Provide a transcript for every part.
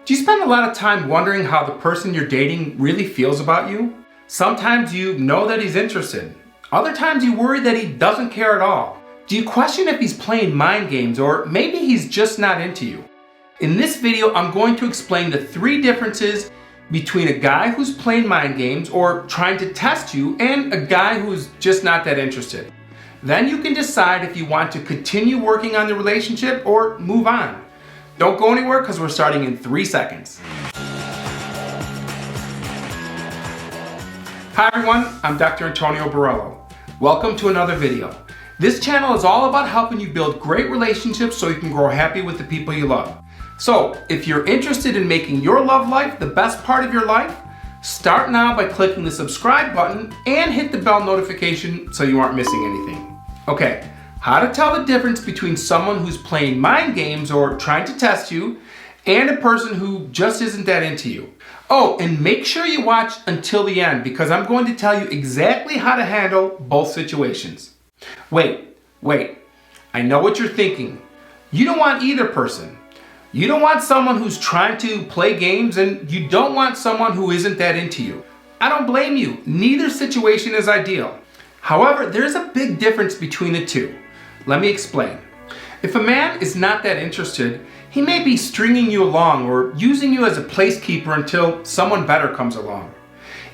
Do you spend a lot of time wondering how the person you're dating really feels about you? Sometimes you know that he's interested. Other times you worry that he doesn't care at all. Do you question if he's playing mind games or maybe he's just not into you? In this video, I'm going to explain the 3 differences between a guy who's playing mind games or trying to test you and a guy who's just not that interested. Then you can decide if you want to continue working on the relationship or move on. Don't go anywhere because we're starting in 3 seconds. Hi everyone, I'm Dr. Antonio Borrello. Welcome to another video. This channel is all about helping you build great relationships so you can grow happy with the people you love. So, if you're interested in making your love life the best part of your life, start now by clicking the subscribe button and hit the bell notification so you aren't missing anything. Okay, how to tell the difference between someone who's playing mind games or trying to test you and a person who just isn't that into you. Oh, and make sure you watch until the end because I'm going to tell you exactly how to handle both situations. Wait, I know what you're thinking. You don't want either person. You don't want someone who's trying to play games and you don't want someone who isn't that into you. I don't blame you. Neither situation is ideal. However, there's a big difference between the two. Let me explain. If a man is not that interested, he may be stringing you along or using you as a placekeeper until someone better comes along.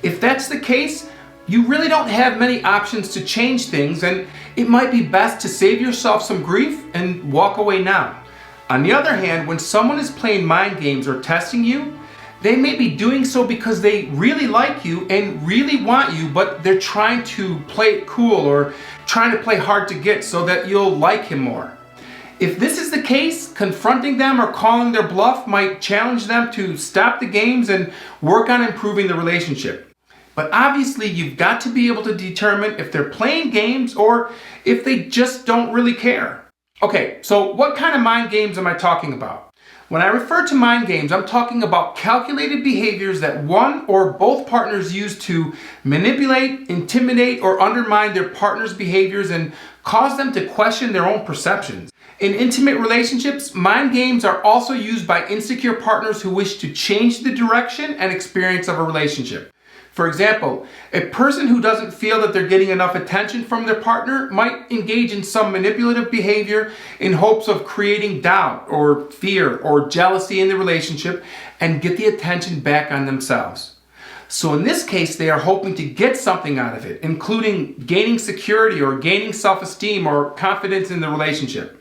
If that's the case, you really don't have many options to change things and it might be best to save yourself some grief and walk away now. On the other hand, when someone is playing mind games or testing you, they may be doing so because they really like you and really want you, but they're trying to play it cool or trying to play hard to get so that you'll like him more. If this is the case, confronting them or calling their bluff might challenge them to stop the games and work on improving the relationship. But obviously, you've got to be able to determine if they're playing games or if they just don't really care. Okay, so what kind of mind games am I talking about? When I refer to mind games, I'm talking about calculated behaviors that one or both partners use to manipulate, intimidate, or undermine their partner's behaviors and cause them to question their own perceptions. In intimate relationships, mind games are also used by insecure partners who wish to change the direction and experience of a relationship. For example, a person who doesn't feel that they're getting enough attention from their partner might engage in some manipulative behavior in hopes of creating doubt or fear or jealousy in the relationship and get the attention back on themselves. So in this case, they are hoping to get something out of it, including gaining security or gaining self-esteem or confidence in the relationship.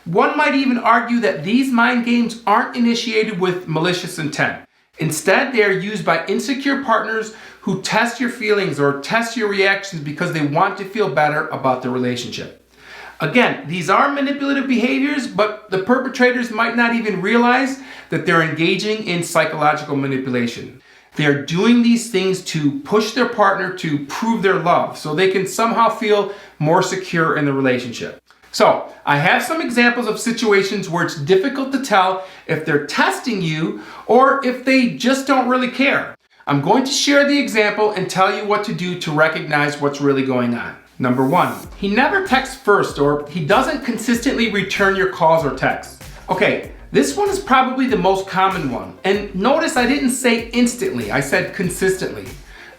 One might even argue that these mind games aren't initiated with malicious intent. Instead, they are used by insecure partners who test your feelings or test your reactions because they want to feel better about the relationship. Again, these are manipulative behaviors, but the perpetrators might not even realize that they're engaging in psychological manipulation. They are doing these things to push their partner to prove their love so they can somehow feel more secure in the relationship. So, I have some examples of situations where it's difficult to tell if they're testing you or if they just don't really care. I'm going to share the example and tell you what to do to recognize what's really going on. Number 1, he never texts first or he doesn't consistently return your calls or texts. Okay, this one is probably the most common one. And notice I didn't say instantly, I said consistently.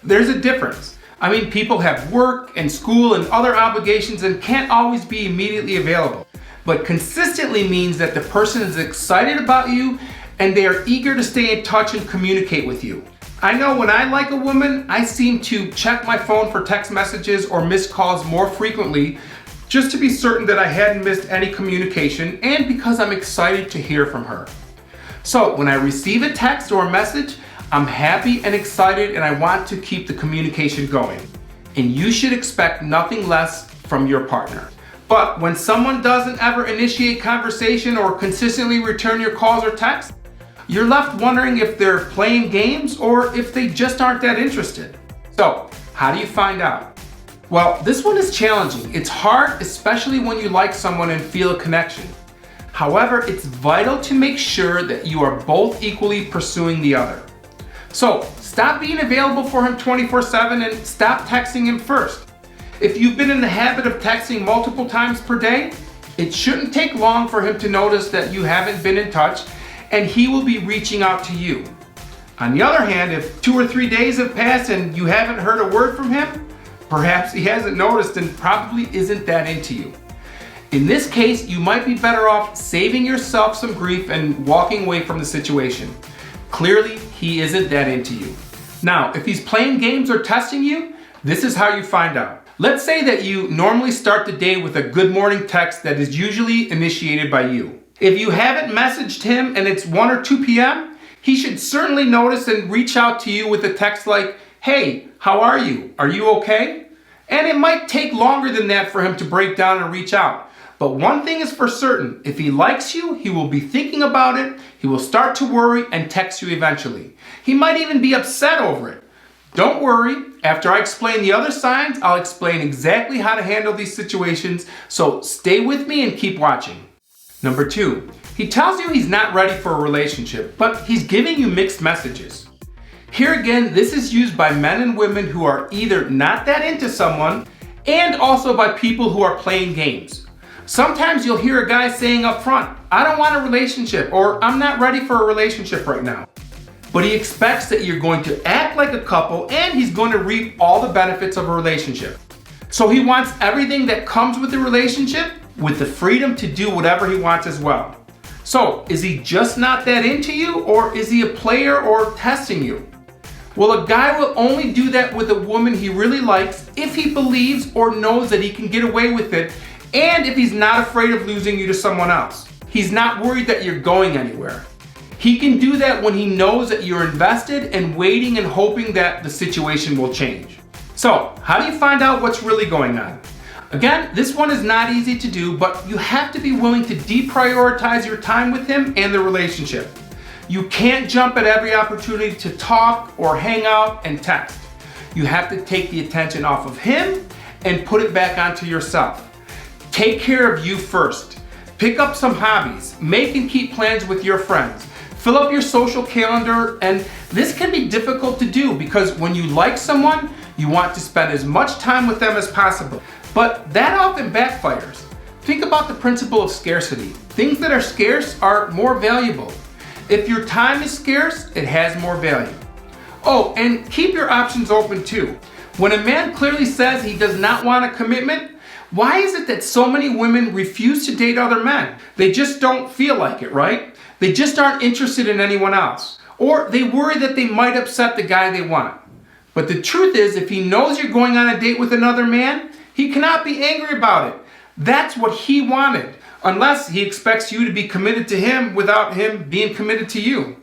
There's a difference. I mean, people have work and school and other obligations and can't always be immediately available. But consistently means that the person is excited about you and they are eager to stay in touch and communicate with you. I know when I like a woman, I seem to check my phone for text messages or missed calls more frequently just to be certain that I hadn't missed any communication and because I'm excited to hear from her. So when I receive a text or a message, I'm happy and excited and I want to keep the communication going. And you should expect nothing less from your partner. But when someone doesn't ever initiate conversation or consistently return your calls or texts, you're left wondering if they're playing games or if they just aren't that interested. So, how do you find out? Well, this one is challenging. It's hard, especially when you like someone and feel a connection. However, it's vital to make sure that you are both equally pursuing the other. So, stop being available for him 24/7 and stop texting him first. If you've been in the habit of texting multiple times per day, it shouldn't take long for him to notice that you haven't been in touch and he will be reaching out to you. On the other hand, if 2 or 3 days have passed and you haven't heard a word from him, perhaps he hasn't noticed and probably isn't that into you. In this case, you might be better off saving yourself some grief and walking away from the situation. Clearly, he isn't that into you. Now, if he's playing games or testing you, this is how you find out. Let's say that you normally start the day with a good morning text that is usually initiated by you. If you haven't messaged him and it's 1 or 2 p.m., he should certainly notice and reach out to you with a text like, "Hey, how are you? Are you okay?" And it might take longer than that for him to break down and reach out. But one thing is for certain, if he likes you, he will be thinking about it, he will start to worry and text you eventually. He might even be upset over it. Don't worry, after I explain the other signs, I'll explain exactly how to handle these situations, so stay with me and keep watching. Number 2, he tells you he's not ready for a relationship, but he's giving you mixed messages. Here again, this is used by men and women who are either not that into someone and also by people who are playing games. Sometimes you'll hear a guy saying up front, "I don't want a relationship," or "I'm not ready for a relationship right now." But he expects that you're going to act like a couple and he's going to reap all the benefits of a relationship. So he wants everything that comes with the relationship with the freedom to do whatever he wants as well. So is he just not that into you, or is he a player or testing you? Well, a guy will only do that with a woman he really likes if he believes or knows that he can get away with it, and if he's not afraid of losing you to someone else. He's not worried that you're going anywhere. He can do that when he knows that you're invested and waiting and hoping that the situation will change. So, how do you find out what's really going on? Again, this one is not easy to do, but you have to be willing to deprioritize your time with him and the relationship. You can't jump at every opportunity to talk or hang out and text. You have to take the attention off of him and put it back onto yourself. Take care of you first. Pick up some hobbies. Make and keep plans with your friends. Fill up your social calendar, and this can be difficult to do because when you like someone, you want to spend as much time with them as possible. But that often backfires. Think about the principle of scarcity. Things that are scarce are more valuable. If your time is scarce, it has more value. Oh, and keep your options open too. When a man clearly says he does not want a commitment, why is it that so many women refuse to date other men? They just don't feel like it, right? They just aren't interested in anyone else. Or they worry that they might upset the guy they want. But the truth is, if he knows you're going on a date with another man, he cannot be angry about it. That's what he wanted, unless he expects you to be committed to him without him being committed to you.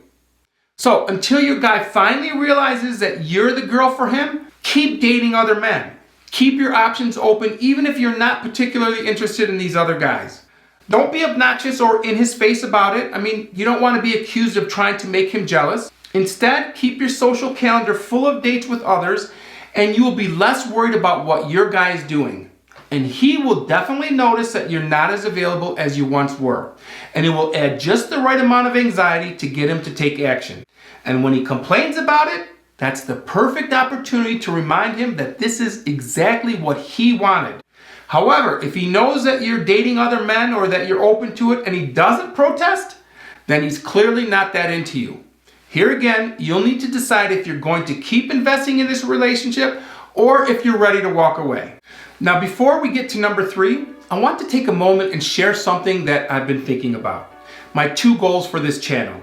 So until your guy finally realizes that you're the girl for him, keep dating other men. Keep your options open even if you're not particularly interested in these other guys. Don't be obnoxious or in his face about it. I mean, you don't want to be accused of trying to make him jealous. Instead, keep your social calendar full of dates with others, and you will be less worried about what your guy is doing. And he will definitely notice that you're not as available as you once were. And it will add just the right amount of anxiety to get him to take action. And when he complains about it, that's the perfect opportunity to remind him that this is exactly what he wanted. However, if he knows that you're dating other men or that you're open to it and he doesn't protest, then he's clearly not that into you. Here again, you'll need to decide if you're going to keep investing in this relationship or if you're ready to walk away. Now, before we get to number 3, I want to take a moment and share something that I've been thinking about. My 2 goals for this channel.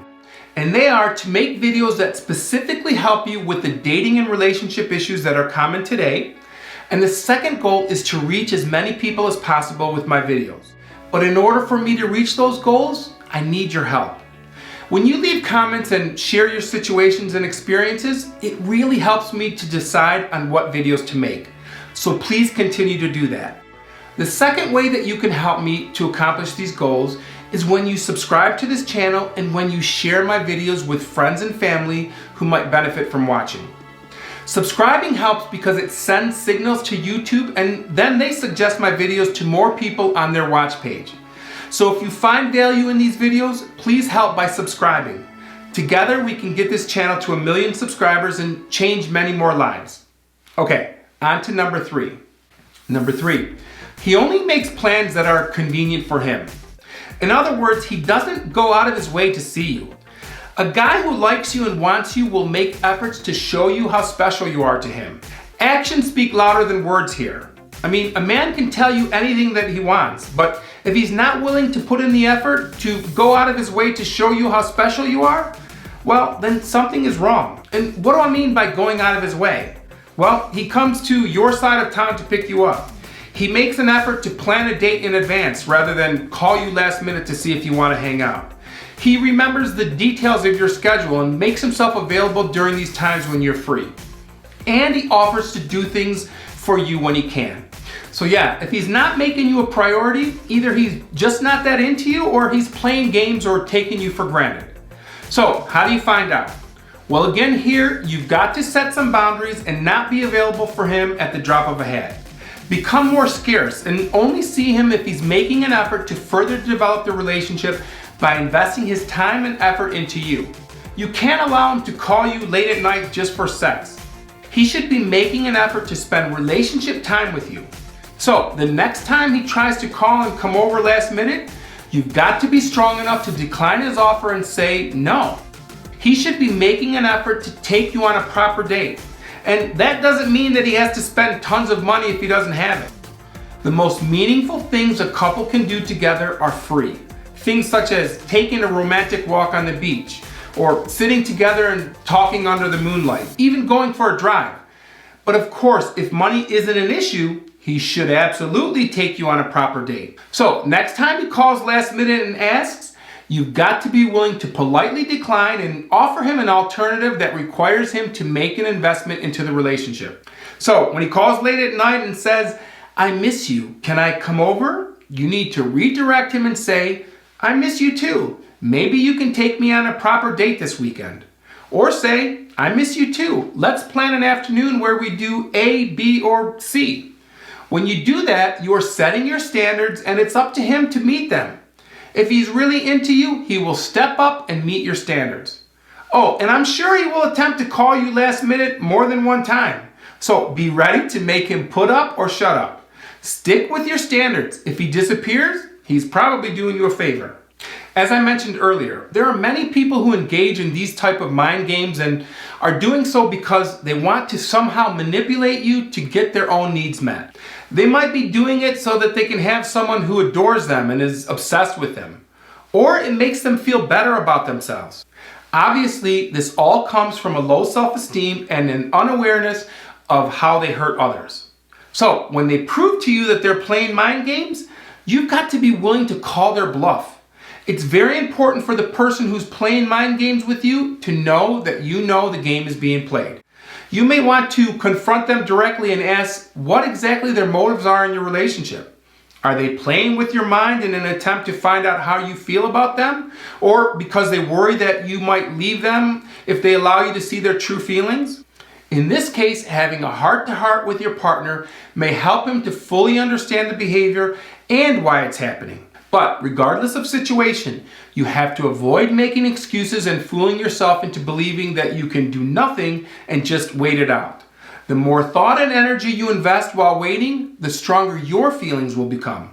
And they are to make videos that specifically help you with the dating and relationship issues that are common today. And the second goal is to reach as many people as possible with my videos. But in order for me to reach those goals, I need your help. When you leave comments and share your situations and experiences, it really helps me to decide on what videos to make. So please continue to do that. The second way that you can help me to accomplish these goals is when you subscribe to this channel and when you share my videos with friends and family who might benefit from watching. Subscribing helps because it sends signals to YouTube and then they suggest my videos to more people on their watch page. So if you find value in these videos, please help by subscribing. Together we can get this channel to 1 million subscribers and change many more lives. Okay, on to number 3. Number 3, he only makes plans that are convenient for him. In other words, he doesn't go out of his way to see you. A guy who likes you and wants you will make efforts to show you how special you are to him. Actions speak louder than words here. I mean, a man can tell you anything that he wants, but if he's not willing to put in the effort to go out of his way to show you how special you are, well, then something is wrong. And what do I mean by going out of his way? Well, he comes to your side of town to pick you up. He makes an effort to plan a date in advance rather than call you last minute to see if you want to hang out. He remembers the details of your schedule and makes himself available during these times when you're free. And he offers to do things for you when he can. So yeah, if he's not making you a priority, either he's just not that into you or he's playing games or taking you for granted. So how do you find out? Well, again here, you've got to set some boundaries and not be available for him at the drop of a hat. Become more scarce and only see him if he's making an effort to further develop the relationship by investing his time and effort into you. You can't allow him to call you late at night just for sex. He should be making an effort to spend relationship time with you. So the next time he tries to call and come over last minute, you've got to be strong enough to decline his offer and say no. He should be making an effort to take you on a proper date. And that doesn't mean that he has to spend tons of money if he doesn't have it. The most meaningful things a couple can do together are free. Things such as taking a romantic walk on the beach, or sitting together and talking under the moonlight, even going for a drive. But of course, if money isn't an issue, he should absolutely take you on a proper date. So next time he calls last minute and asks, you've got to be willing to politely decline and offer him an alternative that requires him to make an investment into the relationship. So when he calls late at night and says, "I miss you, can I come over?" you need to redirect him and say, "I miss you too. Maybe you can take me on a proper date this weekend." Or say, "I miss you too. Let's plan an afternoon where we do A, B, or C." When you do that, you are setting your standards and it's up to him to meet them. If he's really into you, he will step up and meet your standards. Oh, and I'm sure he will attempt to call you last minute more than one time. So be ready to make him put up or shut up. Stick with your standards. If he disappears, he's probably doing you a favor. As I mentioned earlier, there are many people who engage in these type of mind games and are doing so because they want to somehow manipulate you to get their own needs met. They might be doing it so that they can have someone who adores them and is obsessed with them. Or it makes them feel better about themselves. Obviously, this all comes from a low self-esteem and an unawareness of how they hurt others. So when they prove to you that they're playing mind games, you've got to be willing to call their bluff. It's very important for the person who's playing mind games with you to know that you know the game is being played. You may want to confront them directly and ask what exactly their motives are in your relationship. Are they playing with your mind in an attempt to find out how you feel about them? Or because they worry that you might leave them if they allow you to see their true feelings? In this case, having a heart-to-heart with your partner may help him to fully understand the behavior and why it's happening. But regardless of situation, you have to avoid making excuses and fooling yourself into believing that you can do nothing and just wait it out. The more thought and energy you invest while waiting, the stronger your feelings will become.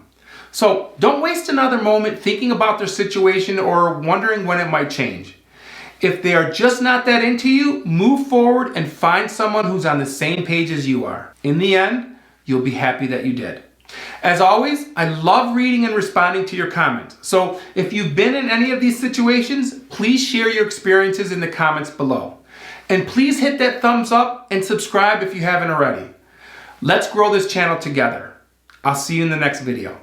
So don't waste another moment thinking about their situation or wondering when it might change. If they are just not that into you, move forward and find someone who's on the same page as you are. In the end, you'll be happy that you did. As always, I love reading and responding to your comments. So if you've been in any of these situations, please share your experiences in the comments below. And please hit that thumbs up and subscribe if you haven't already. Let's grow this channel together. I'll see you in the next video.